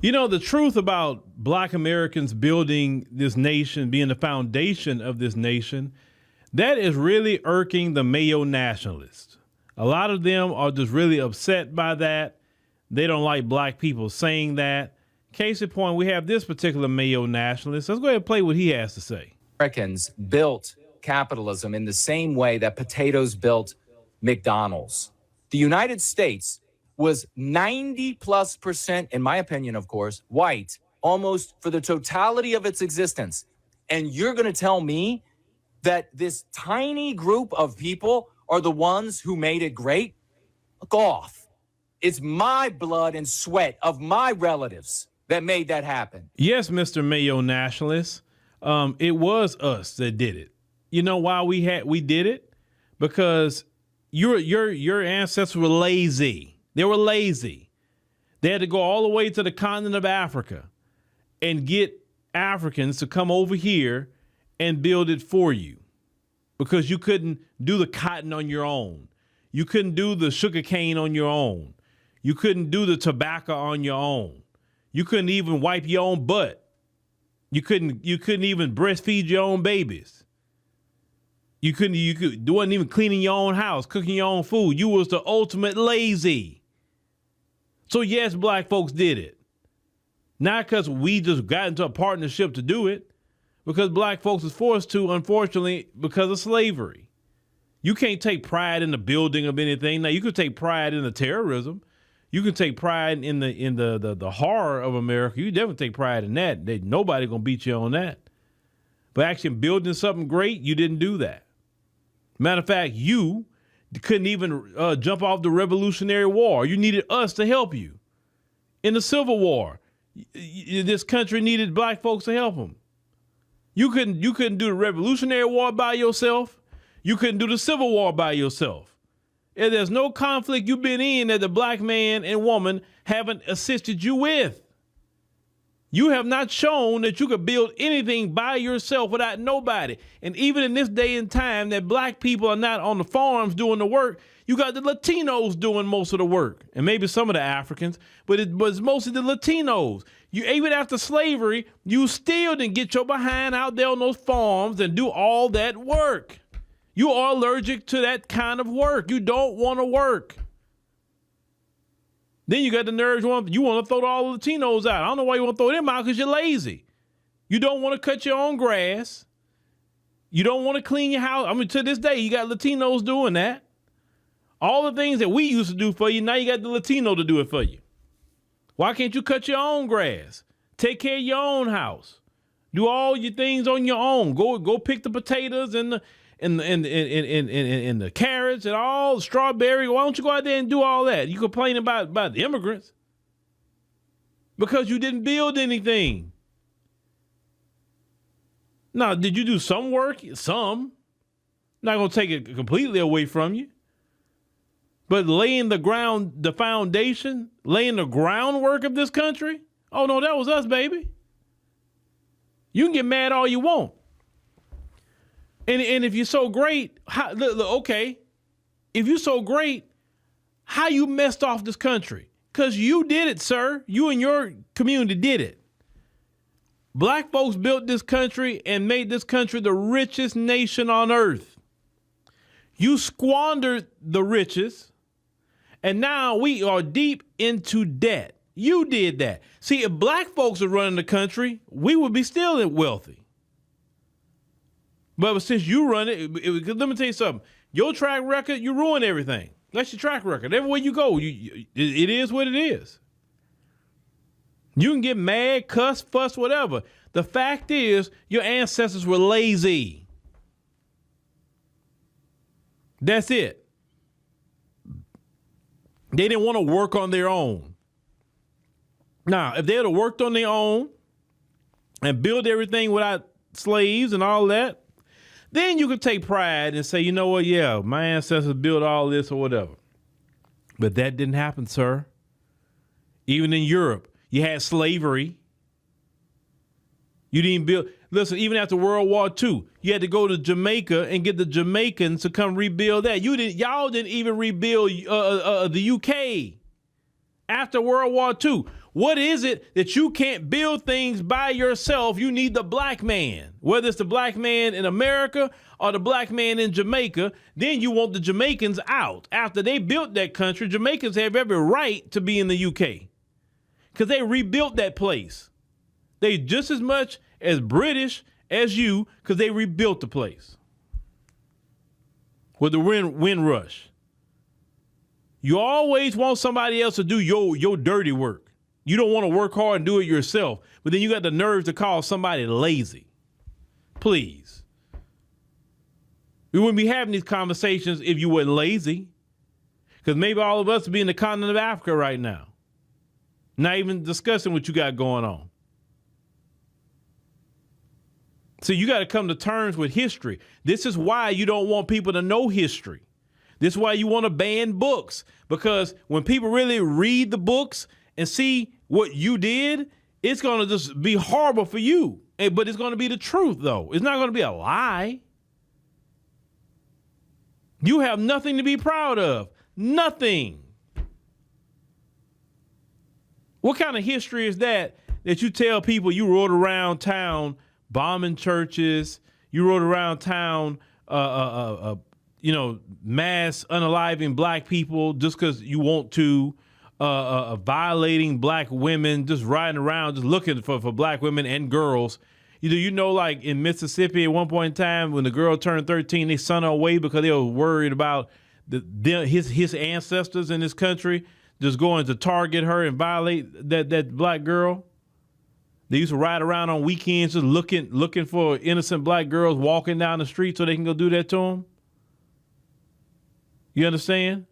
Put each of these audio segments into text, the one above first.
You know, the truth about Black Americans building this nation, being the foundation of this nation, that is really irking the Mayo nationalists. A lot of them are just really upset by that. They don't like Black people saying that. Case in point, we have this particular Mayo nationalist. Let's go ahead and play what he has to say. Americans built capitalism in the same way that potatoes built McDonald's. The United States was 90+%, in my opinion, of course, white, almost for the totality of its existence. And you're going to tell me that this tiny group of people are the ones who made it great? Look off. It's my blood and sweat of my relatives that made that happen. Yes, Mr. Mayo nationalist. It was us that did it. You know why we did it? Because your ancestors were lazy. They were lazy. They had to go all the way to the continent of Africa and get Africans to come over here and build it for you, because you couldn't do the cotton on your own. You couldn't do the sugar cane on your own. You couldn't do the tobacco on your own. You couldn't even wipe your own butt. You couldn't even breastfeed your own babies. You wasn't even cleaning your own house, cooking your own food. You was the ultimate lazy. So yes, Black folks did it. Not because we just got into a partnership to do it, because Black folks was forced to, unfortunately, because of slavery. You can't take pride in the building of anything. Now, you could take pride in the terrorism. You can take pride in the horror of America. You definitely take pride in that. Nobody gonna beat you on that. But actually building something great, you didn't do that. Matter of fact, you couldn't even jump off the Revolutionary War. You needed us to help you. In the Civil War, this country needed Black folks to help them. You couldn't do the Revolutionary War by yourself. You couldn't do the Civil War by yourself. And there's no conflict you've been in that the Black man and woman haven't assisted you with. You have not shown that you could build anything by yourself without nobody. And even in this day and time that Black people are not on the farms doing the work, you got the Latinos doing most of the work, and maybe some of the Africans, but it's mostly the Latinos. You, even after slavery, you still didn't get your behind out there on those farms and do all that work. You are allergic to that kind of work. You don't want to work. Then you got the nerves, you want to throw all the Latinos out. I don't know why you want to throw them out, because you're lazy. You don't want to cut your own grass. You don't want to clean your house. I mean, to this day, you got Latinos doing that. All the things that we used to do for you, now you got the Latino to do it for you. Why can't you cut your own grass? Take care of your own house. Do all your things on your own. Go pick the potatoes and the carrots and all the strawberry. Why don't you go out there and do all that? You complain about the immigrants because you didn't build anything. Now, did you do some work? Some. Not going to take it completely away from you. But laying the foundation, laying the groundwork of this country? Oh, no, that was us, baby. You can get mad all you want. And if you're so great, okay, if you're so great, how you messed off this country? Because you did it, sir. You and your community did it. Black folks built this country and made this country the richest nation on earth. You squandered the riches, and now we are deep into debt. You did that. See, if Black folks are running the country, we would be still wealthy. But since you run it, let me tell you something. Your track record, you ruin everything. That's your track record. Everywhere you go, it is what it is. You can get mad, cuss, fuss, whatever. The fact is, your ancestors were lazy. That's it. They didn't want to work on their own. Now, if they had worked on their own and built everything without slaves and all that, then you could take pride and say, you know what, yeah, my ancestors built all this or whatever. But that didn't happen, sir. Even in Europe, you had slavery. You didn't build. Listen, even after World War II, you had to go to Jamaica and get the Jamaicans to come rebuild that. Y'all didn't even rebuild the UK after World War II. What is it that you can't build things by yourself? You need the black man, whether it's the black man in America or the black man in Jamaica. Then you want the Jamaicans out. After they built that country, Jamaicans have every right to be in the UK because they rebuilt that place. They just as much as British as you because they rebuilt the place with the Windrush. You always want somebody else to do your dirty work. You don't want to work hard and do it yourself, but then you got the nerve to call somebody lazy. Please. We wouldn't be having these conversations if you weren't lazy, because maybe all of us would be in the continent of Africa right now, not even discussing what you got going on. So you got to come to terms with history. This is why you don't want people to know history. This is why you want to ban books, because when people really read the books and see what you did, it's going to just be horrible for you. But it's going to be the truth, though. It's not going to be a lie. You have nothing to be proud of. Nothing. What kind of history is that you tell people you rode around town bombing churches, you rode around town, mass unaliving black people just because you want to, violating black women, just riding around, just looking for black women and girls. Like in Mississippi at one point in time, when the girl turned 13, they sent her away because they were worried about his ancestors in this country just going to target her and violate that black girl. They used to ride around on weekends just looking for innocent black girls walking down the street so they can go do that to them. You understand?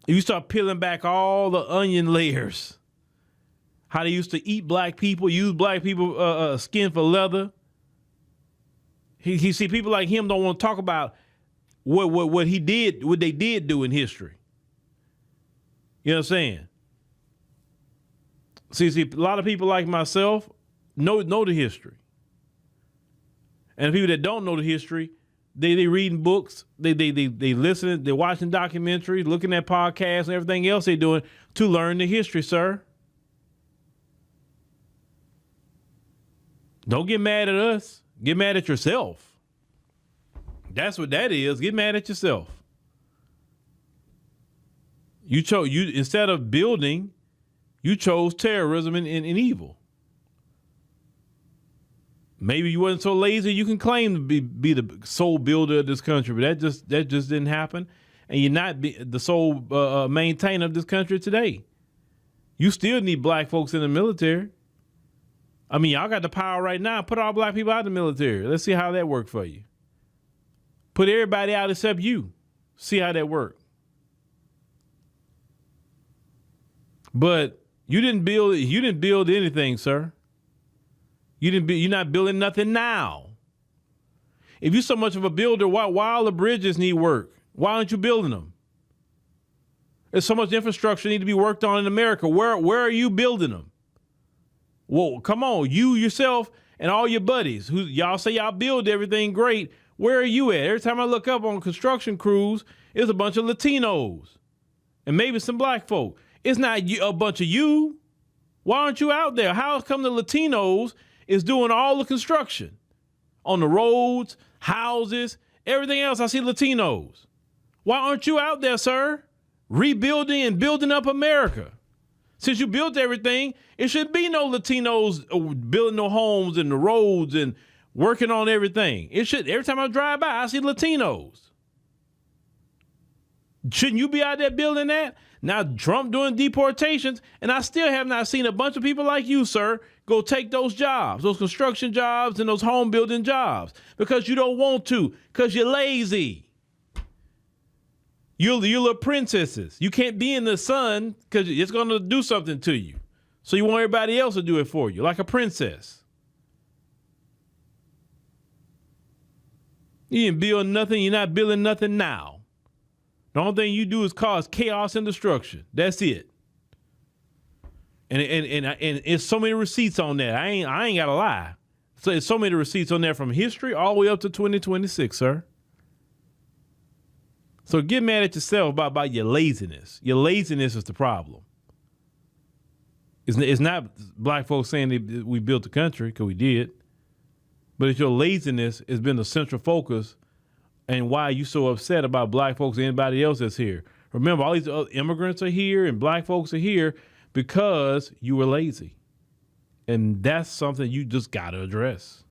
You start peeling back all the onion layers. How they used to eat black people, use black people skin for leather. He see people like him don't want to talk about what he did, what they did do in history. You know what I'm saying? See, a lot of people like myself know the history. And the people that don't know the history, they reading books, they listening, they're watching documentaries, looking at podcasts and everything else they're doing to learn the history, sir. Don't get mad at us. Get mad at yourself. That's what that is. Get mad at yourself. You instead of building, you chose terrorism and evil. Maybe you wasn't so lazy you can claim to be the sole builder of this country, but that just didn't happen. And you're not the sole maintainer of this country today. You still need black folks in the military. I mean, y'all got the power right now. Put all black people out of the military. Let's see how that worked for you. Put everybody out except you. See how that worked. But you didn't build anything, sir. You're not building nothing now. If you're so much of a builder, why all the bridges need work? Why aren't you building them? There's so much infrastructure need to be worked on in America. Where are you building them? Well, come on, you yourself and all your buddies who y'all say y'all build everything great. Where are you at? Every time I look up on construction crews, it's a bunch of Latinos and maybe some black folk. It's not a bunch of you. Why aren't you out there? How come the Latinos is doing all the construction on the roads, houses, everything else? I see Latinos. Why aren't you out there, sir? Rebuilding and building up America. Since you built everything, it should be no Latinos building no homes and the roads and working on everything. It should. Every time I drive by, I see Latinos. Shouldn't you be out there building that? Now Trump doing deportations, and I still have not seen a bunch of people like you, sir, go take those jobs, those construction jobs and those home building jobs, because you don't want to, because you're lazy. You're little princesses. You can't be in the sun because it's going to do something to you. So you want everybody else to do it for you, like a princess. You didn't build nothing. You're not building nothing now. The only thing you do is cause chaos and destruction. That's it. And it's so many receipts on that. I ain't got to lie. So it's so many receipts on there from history all the way up to 2026, sir. So get mad at yourself about your laziness. Your laziness is the problem. It's not black folks saying that we built the country, because we did, but it's your laziness has been the central focus and why you so upset about black folks and anybody else that's here. Remember, all these other immigrants are here and black folks are here because you were lazy. And that's something you just got to address.